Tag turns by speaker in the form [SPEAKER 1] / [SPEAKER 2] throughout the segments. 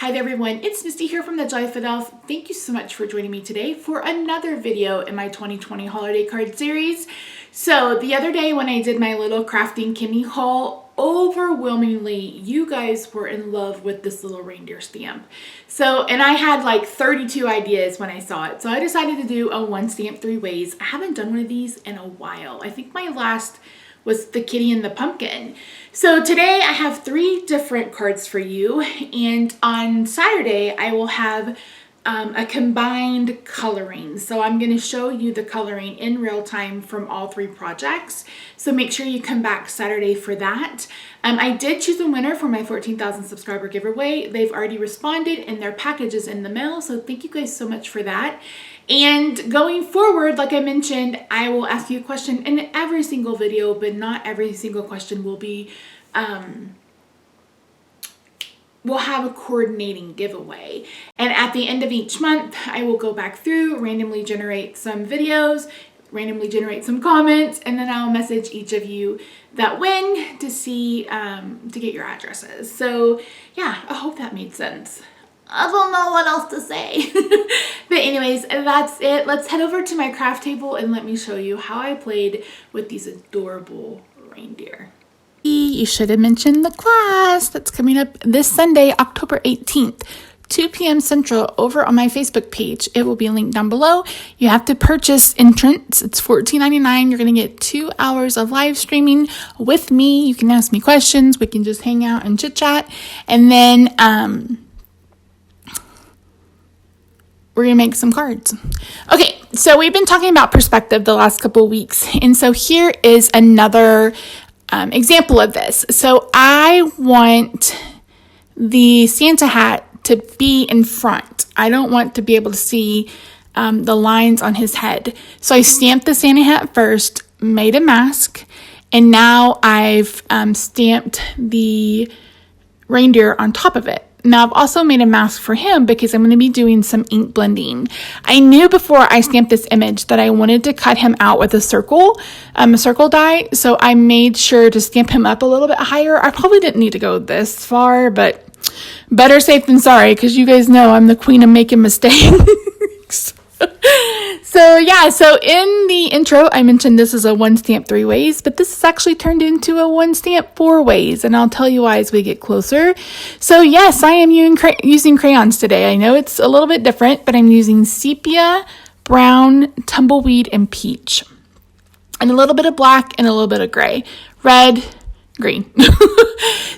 [SPEAKER 1] Hi there everyone, it's Misty here from TheJollyFatElf. Thank you so much for joining me today for another video in my 2020 holiday card series. So the other day when I did my little crafting Kimmy haul, overwhelmingly you guys were in love with this little reindeer stamp. And I had like 32 ideas when I saw it. So I decided to do a one stamp three ways. I haven't done one of these in a while. I think my last was the kitty and the pumpkin. So today I have 3 different cards for you, and on Saturday I will have a combined coloring. So I'm going to show you the coloring in real time from all 3 projects. So make sure you come back Saturday for that. I did choose a winner for my 14,000 subscriber giveaway. They've already responded and their package is in the mail. So thank you guys so much for that. And going forward, like I mentioned, I will ask you a question in every single video, but not every single question will be, we'll have a coordinating giveaway. And at the end of each month, I will go back through, randomly generate some videos, randomly generate some comments, and then I'll message each of you that win to see, to get your addresses. So yeah, I hope that made sense. I don't know what else to say. But anyways, that's it. Let's head over to my craft table and let me show you how I played with these adorable reindeer. You should have mentioned the class that's coming up this Sunday, October 18th, 2 p.m. Central, over on my Facebook page. It will be linked down below. You have to purchase entrance. It's $14.99. You're going to get 2 hours of live streaming with me. You can ask me questions. We can just hang out and chit chat. And then, we're going to make some cards. Okay, so we've been talking about perspective the last couple of weeks. And so here is another example of this. So I want the Santa hat to be in front. I don't want to be able to see the lines on his head. So I stamped the Santa hat first, made a mask, and now I've stamped the reindeer on top of it. Now, I've also made a mask for him because I'm going to be doing some ink blending. I knew before I stamped this image that I wanted to cut him out with a circle die. So I made sure to stamp him up a little bit higher. I probably didn't need to go this far, but better safe than sorry, because you guys know I'm the queen of making mistakes. So in the intro, I mentioned this is a one stamp 3 ways, but this is actually turned into a one stamp 4 ways, and I'll tell you why as we get closer. So yes, I am using crayons today. I know it's a little bit different, but I'm using sepia, brown, tumbleweed, and peach, and a little bit of black and a little bit of gray, red, green.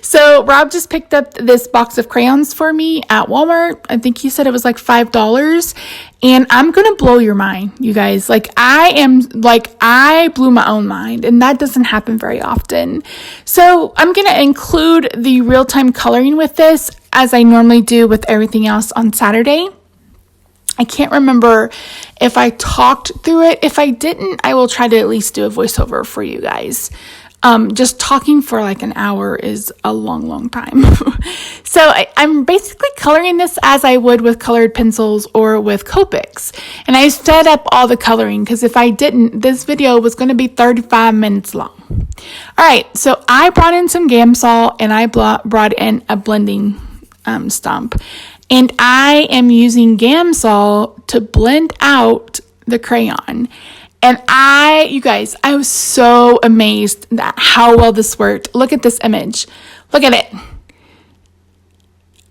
[SPEAKER 1] So Rob just picked up this box of crayons for me at Walmart. I think he said it was like $5. And I'm going to blow your mind, you guys. I blew my own mind, and that doesn't happen very often. So I'm going to include the real-time coloring with this as I normally do with everything else on Saturday. I can't remember if I talked through it. If I didn't, I will try to at least do a voiceover for you guys. Just talking for like an hour is a long time. So I'm basically coloring this as I would with colored pencils or with Copics. And I set up all the coloring because if I didn't, this video was going to be 35 minutes long. All right, so I brought in some Gamsol and I brought in a blending stump. And I am using Gamsol to blend out the crayon. And you guys, I was so amazed at how well this worked. Look at this image. Look at it.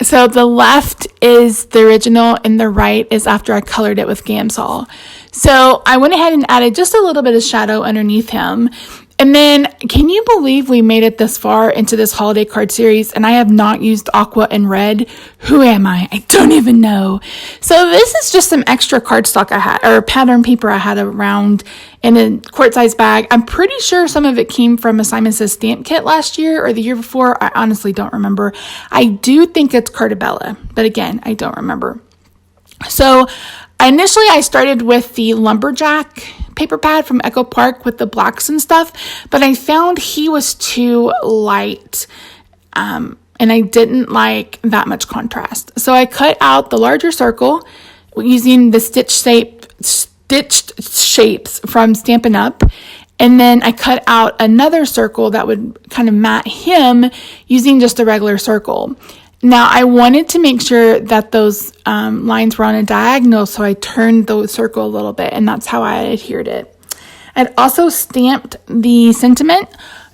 [SPEAKER 1] So the left is the original and the right is after I colored it with Gamsol. So I went ahead and added just a little bit of shadow underneath him. And then, can you believe we made it this far into this holiday card series and I have not used aqua and red? Who am I? I don't even know. So this is just some extra cardstock I had, or pattern paper I had around in a quart-sized bag. I'm pretty sure some of it came from a Simon Says stamp kit last year or the year before. I honestly don't remember. I do think it's Cardabella, but again, I don't remember. So initially I started with the lumberjack paper pad from Echo Park with the blacks and stuff, but I found he was too light, and I didn't like that much contrast. So I cut out the larger circle using the stitched shapes from Stampin' Up, and then I cut out another circle that would kind of mat him using just a regular circle. Now, I wanted to make sure that those lines were on a diagonal, so I turned the circle a little bit, and that's how I adhered it. I'd also stamped the sentiment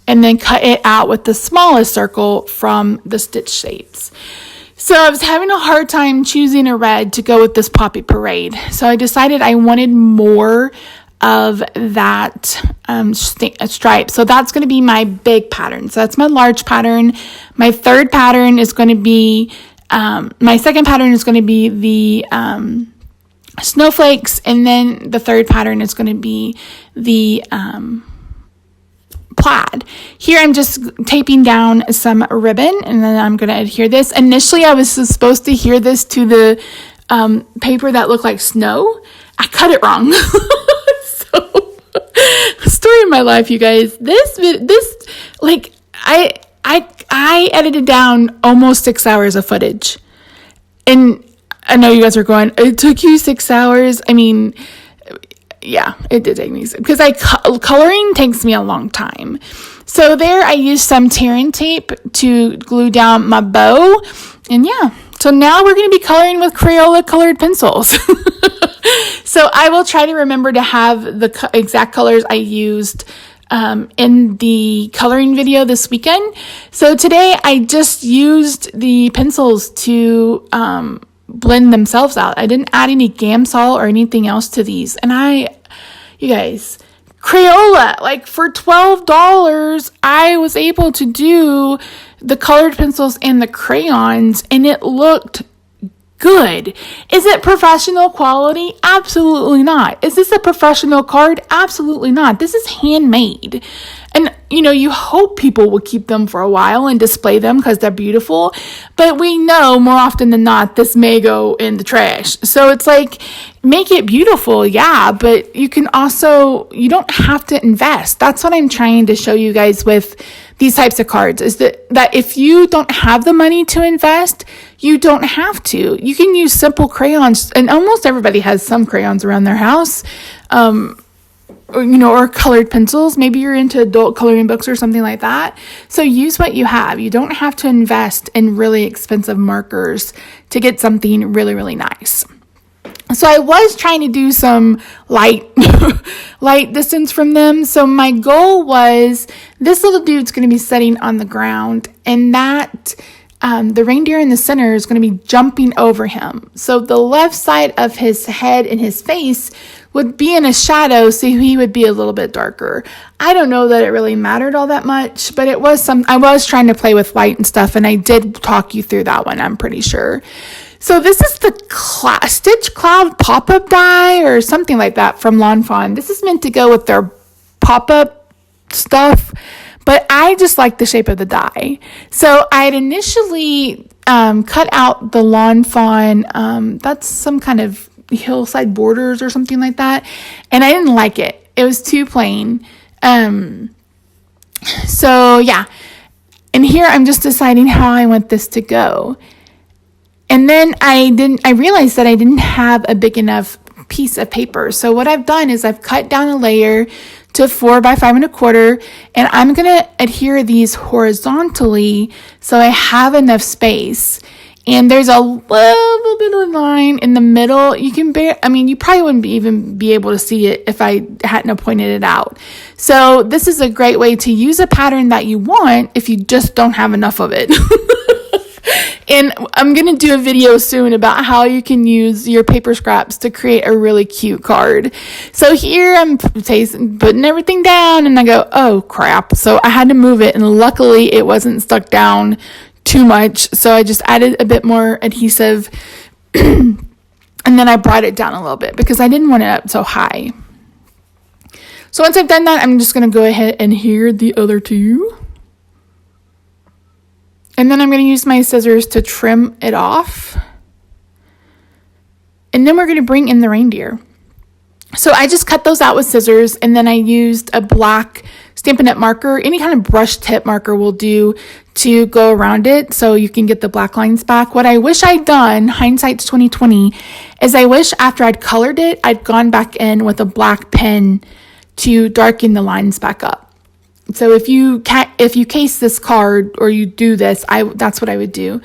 [SPEAKER 1] and then cut it out with the smallest circle from the stitch shapes. So I was having a hard time choosing a red to go with this Poppy Parade. So I decided I wanted more of that stripe. So that's going to be my big pattern. So that's my large pattern. My third pattern is going to be, my second pattern is going to be the snowflakes. And then the third pattern is going to be the plaid. Here I'm just taping down some ribbon, and then I'm going to adhere this. Initially I was supposed to adhere this to the paper that looked like snow. I cut it wrong. So, story of my life, you guys. This like I edited down almost 6 hours of footage, and I know you guys are going, it took you 6 hours. I mean, yeah, it did take me, because coloring takes me a long time. So there I used some tearing tape to glue down my bow, and yeah, so now we're going to be coloring with Crayola colored pencils. So I will try to remember to have the exact colors I used in the coloring video this weekend. So today I just used the pencils to blend themselves out. I didn't add any Gamsol or anything else to these. And you guys, Crayola, like for $12, I was able to do the colored pencils and the crayons, and it looked good. Is it professional quality? Absolutely not. Is this a professional card? Absolutely not. This is handmade. And, you hope people will keep them for a while and display them because they're beautiful. But we know more often than not, this may go in the trash. So it's like, make it beautiful, yeah, but you don't have to invest. That's what I'm trying to show you guys with these types of cards, is that if you don't have the money to invest, you don't have to. You can use simple crayons, and almost everybody has some crayons around their house, or colored pencils. Maybe you're into adult coloring books or something like that. So use what you have. You don't have to invest in really expensive markers to get something really, really nice. So I was trying to do some light distance from them. So my goal was, this little dude's going to be sitting on the ground, and that the reindeer in the center is going to be jumping over him. So the left side of his head and his face would be in a shadow, so he would be a little bit darker. I don't know that it really mattered all that much, but I was trying to play with light and stuff, and I did talk you through that one, I'm pretty sure. So this is the Stitch Cloud pop-up die or something like that from Lawn Fawn. This is meant to go with their pop-up stuff, but I just like the shape of the die. So I had initially cut out the Lawn Fawn, that's some kind of hillside borders or something like that, and I didn't like it. It was too plain. So yeah, and here I'm just deciding how I want this to go. And then I realized that I didn't have a big enough piece of paper. So what I've done is I've cut down a layer to 4 by 5 1/4, and I'm going to adhere these horizontally so I have enough space. And there's a little bit of line in the middle. You probably wouldn't even be able to see it if I hadn't pointed it out. So this is a great way to use a pattern that you want if you just don't have enough of it. And I'm going to do a video soon about how you can use your paper scraps to create a really cute card. So here I'm putting everything down, and I go, oh crap. So I had to move it, and luckily it wasn't stuck down too much. So I just added a bit more adhesive and then I brought it down a little bit because I didn't want it up so high. So once I've done that, I'm just going to go ahead and adhere the other two. And then I'm going to use my scissors to trim it off. And then we're going to bring in the reindeer. So I just cut those out with scissors, and then I used a black Stampin' Up! Marker. Any kind of brush tip marker will do to go around it so you can get the black lines back. What I wish I'd done, hindsight's 2020, is I wish after I'd colored it, I'd gone back in with a black pen to darken the lines back up. So if you case this card or you do this, that's what I would do.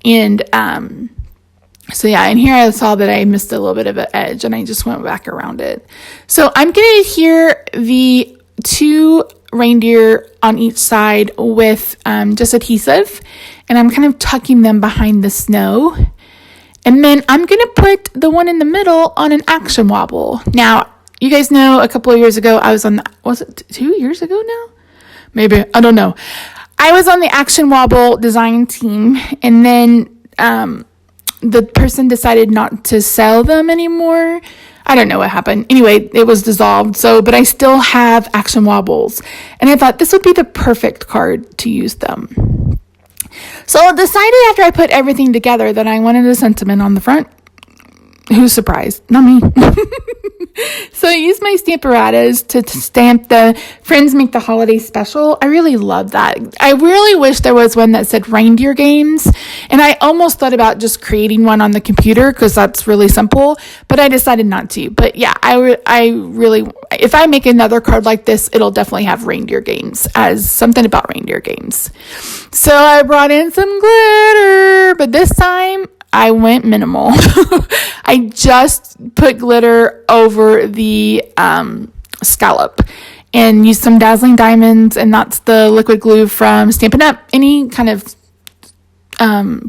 [SPEAKER 1] And so yeah, and here I saw that I missed a little bit of an edge and I just went back around it. So I'm going to adhere the 2 reindeer on each side with just adhesive, and I'm kind of tucking them behind the snow. And then I'm going to put the one in the middle on an action wobble. Now, you guys know a couple of years ago, I was on was it 2 years ago now? Maybe, I don't know. I was on the action wobble design team, and then the person decided not to sell them anymore. I don't know what happened. Anyway, it was dissolved. But I still have action wobbles. And I thought this would be the perfect card to use them. So I decided after I put everything together that I wanted a sentiment on the front. Who's surprised? Not me. So I used my Stamparatas to stamp the Friends Make the Holiday Special. I really love that. I really wish there was one that said reindeer games. And I almost thought about just creating one on the computer because that's really simple. But I decided not to. But yeah, I really, if I make another card like this, it'll definitely have reindeer games as something about reindeer games. So I brought in some glitter. But this time, I went minimal. I just put glitter over the scallop and used some dazzling diamonds, and that's the liquid glue from Stampin' Up. Any kind of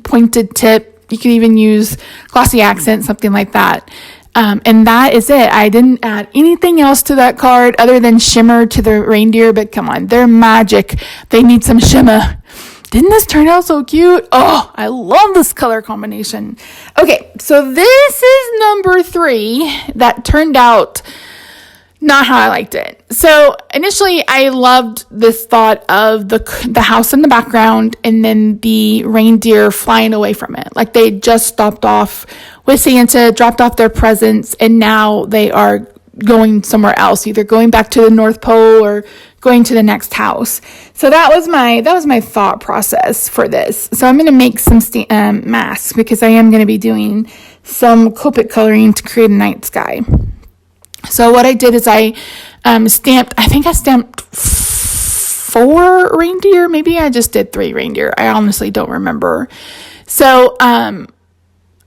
[SPEAKER 1] pointed tip. You can even use glossy accent, something like that. And that is it. I didn't add anything else to that card other than shimmer to the reindeer, but come on, they're magic. They need some shimmer. Didn't this turn out so cute? Oh, I love this color combination. Okay, so this is number 3 that turned out not how I liked it. So initially I loved this thought of the house in the background and then the reindeer flying away from it. Like they just stopped off with Santa, dropped off their presents, and now they are going somewhere else, either going back to the North Pole or going to the next house. So that was my thought process for this. So I'm going to make some masks because I am going to be doing some Copic coloring to create a night sky. So what I did is I stamped 4 reindeer. Maybe I just did 3 reindeer. I honestly don't remember. So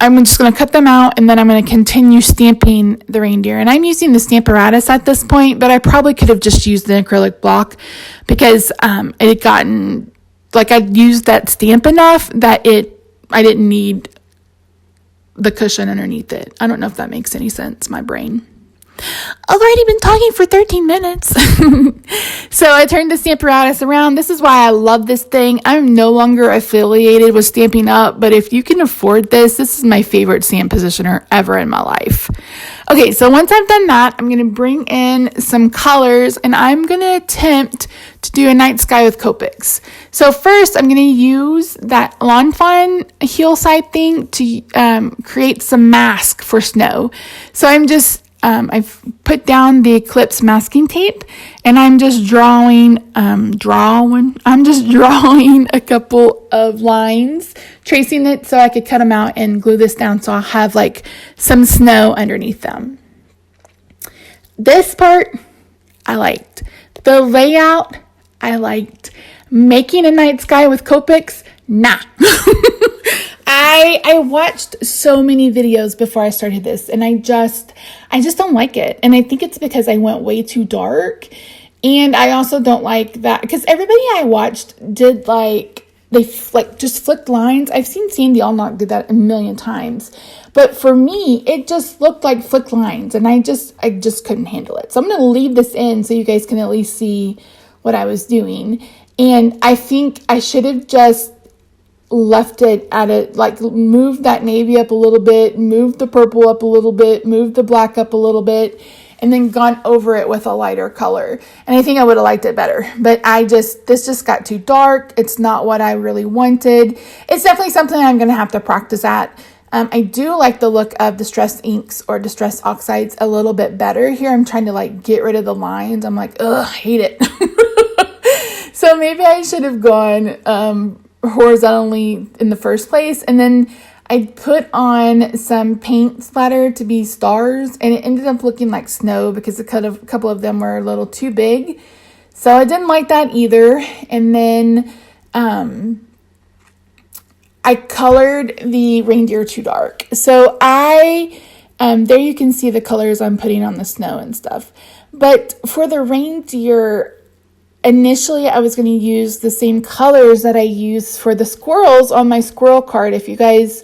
[SPEAKER 1] I'm just going to cut them out, and then I'm going to continue stamping the reindeer. And I'm using the Stamparatas at this point, but I probably could have just used the acrylic block because it had gotten, like I'd used that stamp enough that I didn't need the cushion underneath it. I don't know if that makes any sense, my brain. I've already been talking for 13 minutes. So I turned the Stamparatas around. This is why I love this thing. I'm no longer affiliated with Stampin' Up, but if you can afford this is my favorite stamp positioner ever in my life. Okay, so once I've done that, I'm going to bring in some colors, and I'm going to attempt to do a night sky with Copics. So first, I'm going to use that Lawn Fawn hillside thing to create some mask for snow. So I've put down the Eclipse masking tape, and I'm just drawing a couple of lines, tracing it so I could cut them out and glue this down so I'll have like some snow underneath them. This part I liked. The layout I liked. Making a night sky with Copics, nah. I watched so many videos before I started this, and I just don't like it. And I think it's because I went way too dark. And I also don't like that because everybody I watched did just flicked lines. I've seen Sandy Allnock do that a million times. But for me, it just looked like flicked lines, and I just couldn't handle it. So I'm going to leave this in so you guys can at least see what I was doing. And I think I should have just left it at it, like moved that navy up a little bit, moved the purple up a little bit, moved the black up a little bit, and then gone over it with a lighter color. And I think I would have liked it better. But this just got too dark. It's not what I really wanted. It's definitely something I'm going to have to practice at. I do like the look of distressed inks or distressed oxides a little bit better. Here I'm trying to get rid of the lines. I'm like, ugh, hate it. So maybe I should have gone horizontally in the first place, and then I put on some paint splatter to be stars, and it ended up looking like snow because a couple of them were a little too big, so I didn't like that either. And then I I colored the reindeer too dark. So there you can see the colors I'm putting on the snow and stuff. But for the reindeer, initially I was going to use the same colors that I used for the squirrels on my squirrel card, if you guys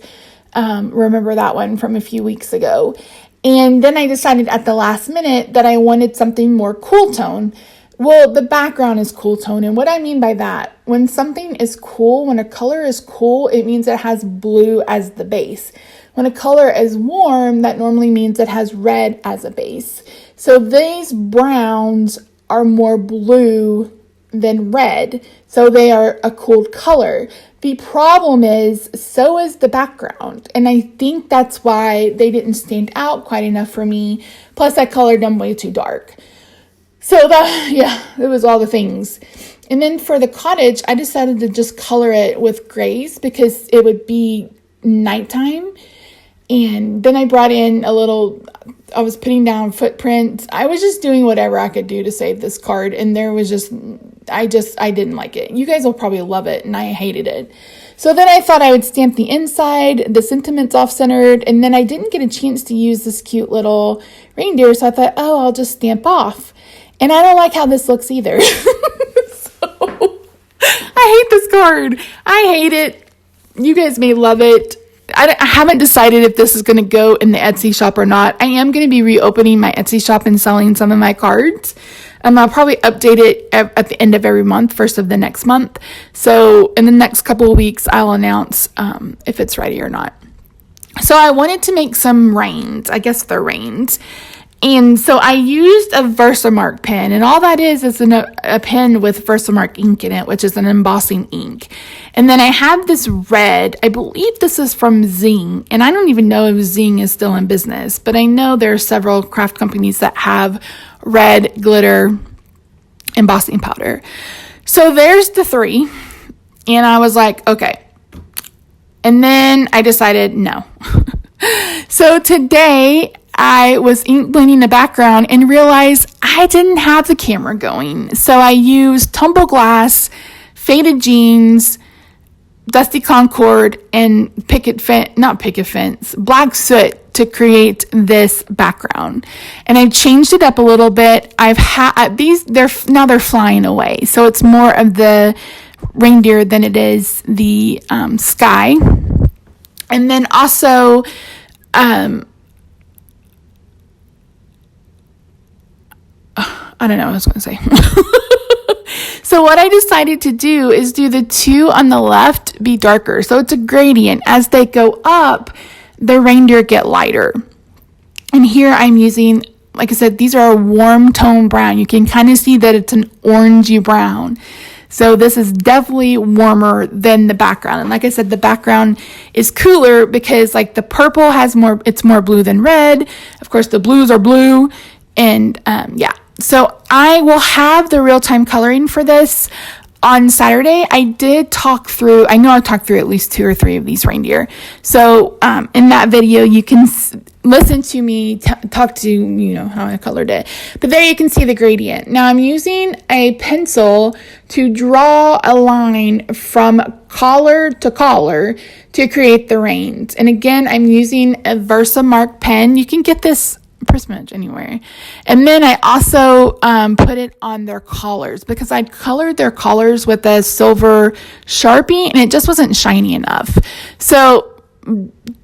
[SPEAKER 1] remember that one from a few weeks ago. And then I decided at the last minute that I wanted something more cool tone. Well, the background is cool tone. And what I mean by that, when something is cool, when a color is cool, it means it has blue as the base. When a color is warm, that normally means it has red as a base. So these browns are more blue than red, so they are a cool color. The problem is, so is the background, and I think that's why they didn't stand out quite enough for me. Plus, I colored them way too dark. So it was all the things. And then for the cottage, I decided to just color it with grays because it would be nighttime. And then I brought in I was putting down footprints. I was just doing whatever I could do to save this card. And there was I didn't like it. You guys will probably love it, and I hated it. So then I thought I would stamp the inside, the sentiments off-centered, and then I didn't get a chance to use this cute little reindeer. So I thought, I'll just stamp off. And I don't like how this looks either. So I hate this card. I hate it. You guys may love it. I haven't decided if this is going to go in the Etsy shop or not. I am going to be reopening my Etsy shop and selling some of my cards. I'll probably update it at the end of every month, first of the next month. So in the next couple of weeks, I'll announce if it's ready or not. So I wanted to make some reins. I guess they're reins. And so I used a Versamark pen, and all that is a pen with Versamark ink in it, which is an embossing ink. And then I have this red, I believe this is from Zing, and I don't even know if Zing is still in business, but I know there are several craft companies that have red glitter embossing powder. So there's the 3, and I was like, okay. And then I decided no. So today I was ink blending the background and realized I didn't have the camera going. So I used tumble glass, faded jeans, dusty Concord, and black soot to create this background. And I changed it up a little bit. I've had they're flying away. So it's more of the reindeer than it is the sky. And then also, I don't know what I was going to say. So what I decided to do is do the 2 on the left be darker. So it's a gradient. As they go up, the reindeer get lighter. And here I'm using, like I said, these are a warm tone brown. You can kind of see that it's an orangey brown. So this is definitely warmer than the background. And like I said, the background is cooler because like the purple it's more blue than red. Of course, the blues are blue. And so I will have the real-time coloring for this on Saturday. I talked through at least 2 or 3 of these reindeer. So in that video, you can listen to me talk to, how I colored it. But there you can see the gradient. Now I'm using a pencil to draw a line from collar to collar to create the reins. And again, I'm using a Versamark pen. You can get this pretty much anywhere. And then I also put it on their collars because I'd colored their collars with a silver Sharpie and it just wasn't shiny enough. So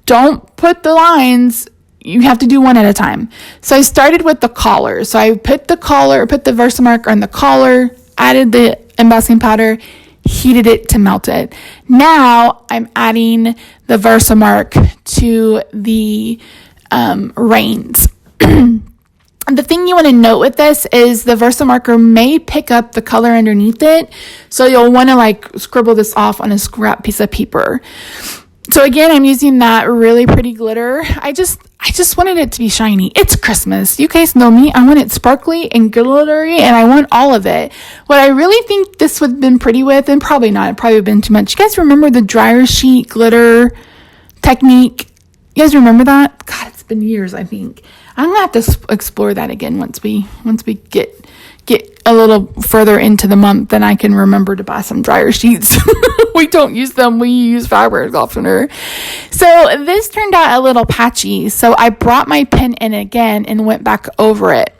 [SPEAKER 1] don't put the lines, you have to do one at a time. So I started with the collar. So I put the Versamark on the collar, added the embossing powder, heated it to melt it. Now I'm adding the Versamark to the reins. The thing you want to note with this is the Versamarker may pick up the color underneath it. So you'll want to scribble this off on a scrap piece of paper. So again, I'm using that really pretty glitter. I just wanted it to be shiny. It's Christmas. You guys know me. I want it sparkly and glittery and I want all of it. What I really think this would have been pretty with, and probably not, it probably would have been too much. You guys remember the dryer sheet glitter technique? You guys remember that? God, it's been years, I think. I'm gonna have to explore that again once we get a little further into the month. Then I can remember to buy some dryer sheets. We don't use them. We use fabric softener. So this turned out a little patchy. So I brought my pen in again and went back over it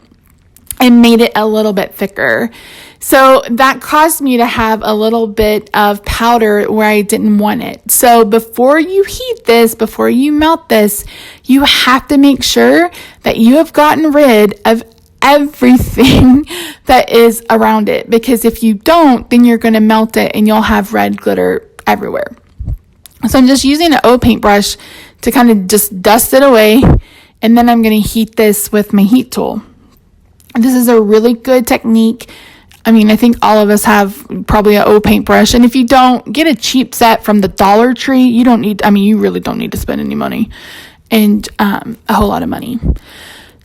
[SPEAKER 1] and made it a little bit thicker. So that caused me to have a little bit of powder where I didn't want it. So before you heat this, before you melt this, you have to make sure that you have gotten rid of everything that is around it. Because if you don't, then you're going to melt it and you'll have red glitter everywhere. So I'm just using an O paintbrush to kind of just dust it away. And then I'm going to heat this with my heat tool. This is a really good technique. I mean, I think all of us have probably an O paintbrush. And if you don't, get a cheap set from the Dollar Tree. You really don't need to spend any money and a whole lot of money.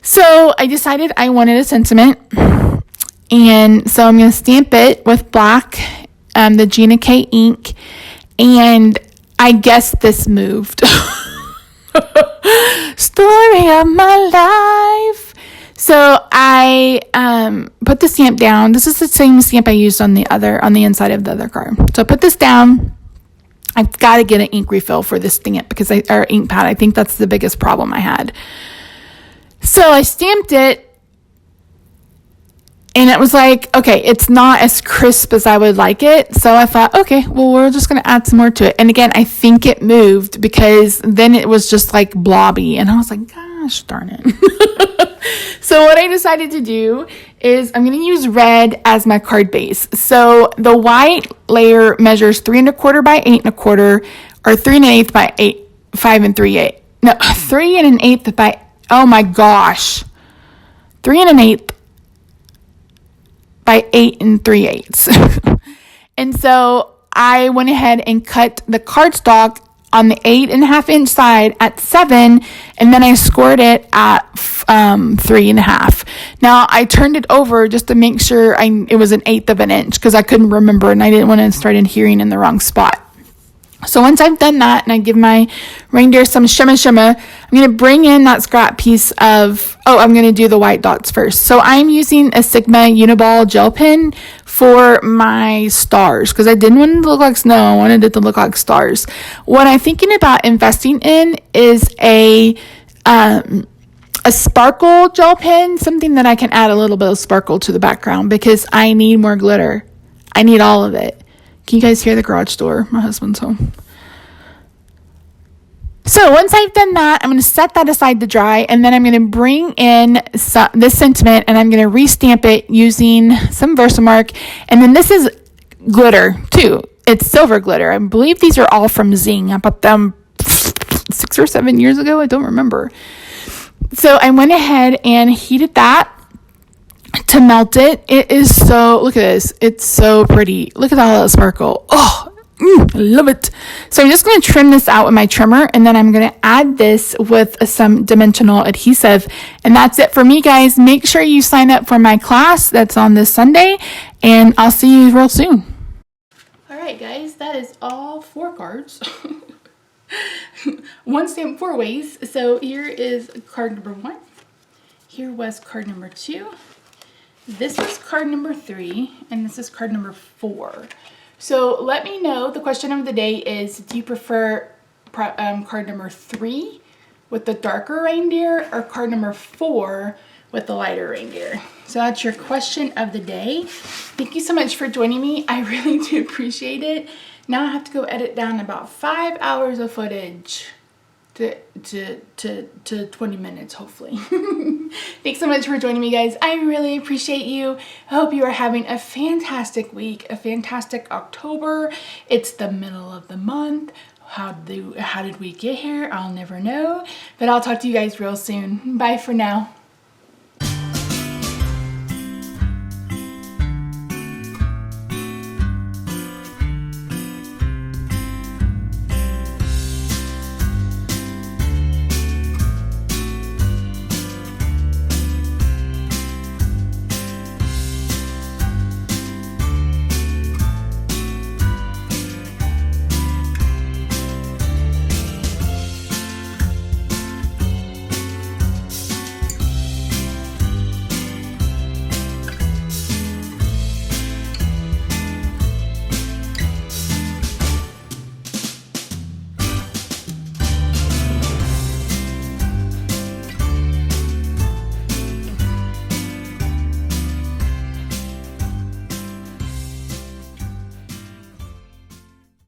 [SPEAKER 1] So I decided I wanted a sentiment. And so I'm going to stamp it with black, the Gina K ink. And I guess this moved. Story of my life. So I put the stamp down. This is the same stamp I used on the inside of the other card. So I put this down. I've got to get an ink refill for this stamp or ink pad. I think that's the biggest problem I had. So I stamped it. And it was like, okay, it's not as crisp as I would like it. So I thought, okay, well, we're just going to add some more to it. And again, I think it moved because then it was just like blobby. And I was like, gosh darn it. So what I decided to do is I'm going to use red as my card base. So the white layer measures 3 1/4 by 8 1/4 or 3 1/8 by 5 3/8. No, 3 1/8 by, oh my gosh, 3 1/8 by 8 3/8. And so I went ahead and cut the cardstock on the 8.5 inch side at 7, and then I scored it at 3.5. Now I turned it over just to make sure it was 1/8 of an inch because I couldn't remember and I didn't want to start adhering in the wrong spot. So once I've done that and I give my reindeer some shimmer, I'm going to bring in that scrap piece I'm going to do the white dots first. So I'm using a Sigma Uniball gel pen for my stars because I didn't want it to look like snow. I wanted it to look like stars. What I'm thinking about investing in is a sparkle gel pen, something that I can add a little bit of sparkle to the background because I need more glitter. I need all of it. Can you guys hear the garage door? My husband's home. So once I've done that, I'm going to set that aside to dry, and then I'm going to bring in this sentiment, and I'm going to restamp it using some Versamark. And then this is glitter, too. It's silver glitter. I believe these are all from Zing. I bought them 6 or 7 years ago. I don't remember. So I went ahead and heated that to melt it. It is so, look at this. It's so pretty. Look at all that sparkle. Oh, I love it. So I'm just going to trim this out with my trimmer, and then I'm going to add this with some dimensional adhesive. And that's it for me, guys. Make sure you sign up for my class that's on this Sunday, and I'll see you real soon. All right, guys, that is all 4 cards. One stamp 4 ways. So here is card number 1. Here was card number 2. This is card number 3, and this is card number 4. So let me know, the question of the day is, do you prefer card number 3 with the darker reindeer or card number 4 with the lighter reindeer? So that's your question of the day. Thank you so much for joining me. I really do appreciate it. Now I have to go edit down about 5 hours of footage to 20 minutes, hopefully. Thanks so much for joining me, guys. I really appreciate you. I hope you are having a fantastic week, a fantastic October. It's the middle of the month. How did we get here? I'll never know. But I'll talk to you guys real soon. Bye for now.